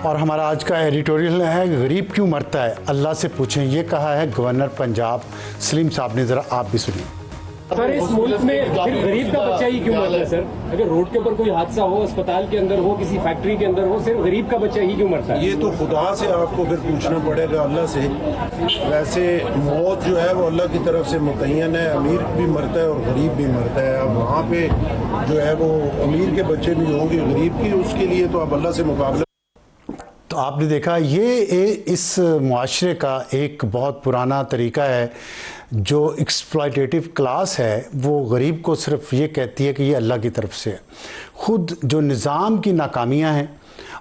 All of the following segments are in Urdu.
اور ہمارا آج کا ایڈیٹوریل ہے غریب کیوں مرتا ہے اللہ سے پوچھیں، یہ کہا ہے گورنر پنجاب سلیم صاحب نے. ذرا آپ بھی سنیے. سر اس ملک میں صرف غریب کا بچہ ہی کیوں مرتا ہے سر؟ اگر روڈ کے اوپر کوئی حادثہ ہو، اسپتال کے اندر ہو، کسی فیکٹری کے اندر ہو، صرف غریب کا بچہ ہی کیوں مرتا ہے؟ یہ تو خدا سے آپ کو پھر پوچھنا پڑے گا، اللہ سے. ویسے موت جو ہے وہ اللہ کی طرف سے متعین ہے، امیر بھی مرتا ہے اور غریب بھی مرتا ہے. اب وہاں پہ جو ہے وہ امیر کے بچے بھی ہوں گے، غریب کی، اس کے لیے تو اب اللہ سے مقابلہ. تو آپ نے دیکھا یہ اس معاشرے کا ایک بہت پرانا طریقہ ہے. جو ایکسپلائٹیٹو کلاس ہے وہ غریب کو صرف یہ کہتی ہے کہ یہ اللہ کی طرف سے ہے. خود جو نظام کی ناکامیاں ہیں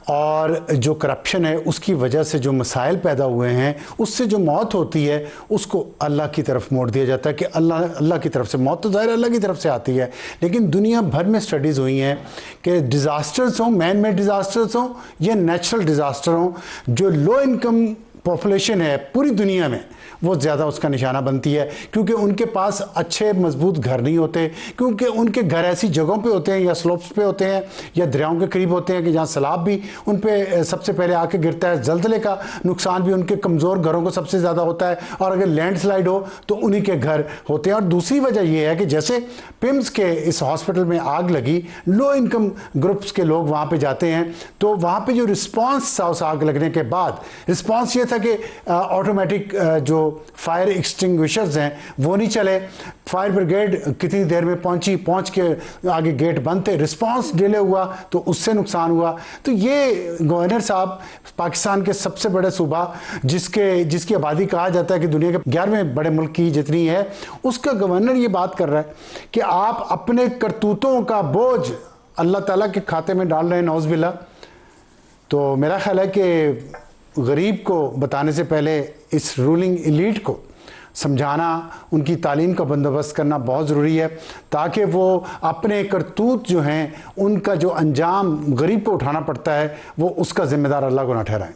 اور جو کرپشن ہے اس کی وجہ سے جو مسائل پیدا ہوئے ہیں، اس سے جو موت ہوتی ہے اس کو اللہ کی طرف موڑ دیا جاتا ہے کہ اللہ کی طرف سے موت تو ظاہر اللہ کی طرف سے آتی ہے. لیکن دنیا بھر میں سٹڈیز ہوئی ہیں کہ ڈیزاسٹرز ہوں، مین میڈ ڈیزاسٹرز ہوں یا نیچرل ڈیزاسٹر ہوں، جو لو انکم پاپولیشن ہے پوری دنیا میں وہ زیادہ اس کا نشانہ بنتی ہے، کیونکہ ان کے پاس اچھے مضبوط گھر نہیں ہوتے، کیونکہ ان کے گھر ایسی جگہوں پہ ہوتے ہیں یا سلوپس پہ ہوتے ہیں یا دریاؤں کے قریب ہوتے ہیں کہ جہاں سیلاب بھی ان پہ سب سے پہلے آ کے گرتا ہے. زلزلے کا نقصان بھی ان کے کمزور گھروں کو سب سے زیادہ ہوتا ہے، اور اگر لینڈ سلائیڈ ہو تو انہی کے گھر ہوتے ہیں. اور دوسری وجہ یہ ہے کہ جیسے پمز کے اس ہاسپٹل میں آگ لگی، لو انکم گروپس کے لوگ وہاں پہ جاتے ہیں، تو وہاں پہ جو رسپانس تھا اس آگ لگنے کے بعد، رسپانس یہ تھا کہ آٹومیٹک جو فائر ایکسٹنگوشرز ہیں وہ نہیں چلے. فائر بریگیڈ کتنی دیر میں پہنچ کے آگے گیٹ بند تھے، رسپانس ڈیلے ہوا تو اس سے نقصان ہوا. تو یہ گورنر صاحب پاکستان کے سب سے بڑے صوبہ جس کی آبادی کہا جاتا ہے کہ دنیا کے 11ویں بڑے ملک کی جتنی ہے، اس کا گورنر یہ بات کر رہا ہے کہ آپ اپنے کرتوتوں کا بوجھ اللہ تعالیٰ کے کھاتے میں ڈال رہے ہیں، نعوذ باللہ. تو میرا خیال ہے کہ غریب کو بتانے سے پہلے اس رولنگ ایلیٹ کو سمجھانا، ان کی تعلیم کا بندوبست کرنا بہت ضروری ہے، تاکہ وہ اپنے کرتوت جو ہیں ان کا جو انجام غریب کو اٹھانا پڑتا ہے وہ اس کا ذمہ دار اللہ کو نہ ٹھہرائیں.